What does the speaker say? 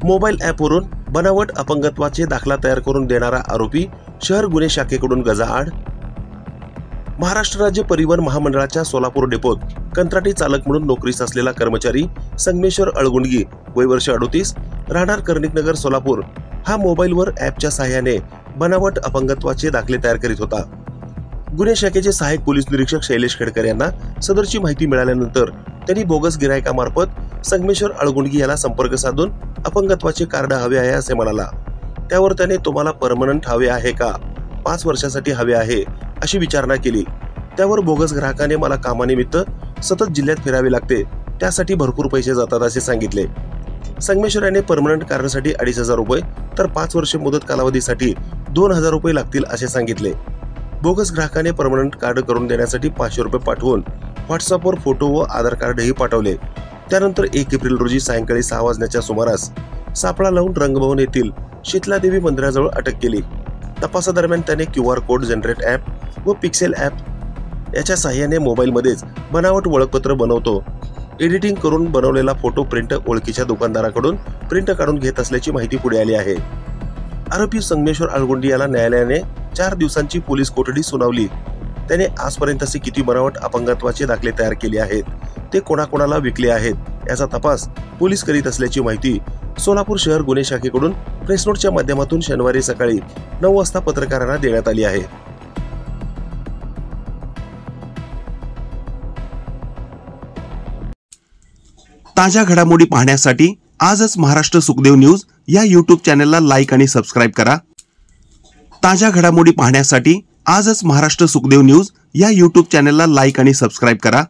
Mobile ॲपवरून बनावट अपंगत्वाचे दाखला तयार करून देणारा आरोपी शहर गुन्हे शाखेकडून गजाआड। महाराष्ट्र राज्य परिवहन महामंडळाच्या सोलापूर डेपोत कंत्राटी चालक म्हणून नोकरीस असलेला कर्मचारी संगमेश्वर अळगुंडगी वय वर्ष 38 राहणार कर्णिकनगर सोलापूर हा मोबाईलवर ॲपच्या सहाय्याने बनावट अपंगत्वाचे दाखले तयार करीत होता। गुन्हे शाखेचे सहाय्यक पोलीस निरीक्षक शैलेश खेडकर यांना सदरची माहिती मिळाल्यानंतर त्यांनी बोगस गिरायकामार्फत संगमेश्वर अळगुंडगी याला संपर्क साधून अपंगत्वाचे कार्ड हवे आहे असे म्हणाला। त्यावर त्याने तुम्हाला परमनंट हवे आहे का, 5 वर्षासाठी हवे आहे अशी विचारणा केली। त्यावर बोगस ग्राहकाने मला कामानिमित्त सतत जिल्ह्यात फिरावे लागते, त्यासाठी भरपूर पैसे जातात असे सांगितले। संगमेश्वर याने परमनंट कार्डसाठी 2,500 रुपये तर 5 वर्ष मुदत कालावधीसाठी 2,000 रुपये लागतील असे सांगितले। बोगस ग्राहकाने परमनंट कार्ड करून देण्यासाठी 500 रुपये पाठवून व्हॉट्सअपवर फोटो व आधार कार्डही पाठवले। त्यानंतर 1 एप्रिल रोजी सायंकाळी 6 वाजण्याच्या सुमारास सापळा लावून रंगभवन येथील शीतलादेवी मंदिराजवळ अटक केली। तपासादरम्यान त्याने QR कोड जनरेट ॲप व पिक्सेल ॲप याच्या सहाय्याने मोबाईलमध्येच बनावट ओळखपत्र बनवतो, एडिटिंग करून बनवलेला फोटो प्रिंट ओळखीच्या दुकानदाराकडून प्रिंट काढून घेत असल्याची माहिती पुढे आली आहे। आरोपी संगमेश्वर अळगुंडी याला न्यायालयाने 4 दिवसांची पोलीस कोठडी सुनावली। त्याने आजपर्यंत असे किती बनावट अपंगत्वाचे दाखले तयार केले आहेत, ते कोणाकोणाला विकले आहेत याचा तपास पोलीस करीत असल्याची माहिती सोलापूर शहर गुन्हे शाखेकडून प्रेस नोटच्या माध्यमातून शनिवारी सकाळी 9 वाजता पत्रकारांना देण्यात आली आहे। ताज्या घडामोडी पाहण्यासाठी आजच महाराष्ट्र सुखदेव न्यूज या YouTube चॅनलला लाईक आणि सबस्क्राईब करा। ताज्या घडामोडी पाहण्यासाठी आजच महाराष्ट्र सुखदेव न्यूज या YouTube चॅनलला लाईक आणि सबस्क्राईब करा।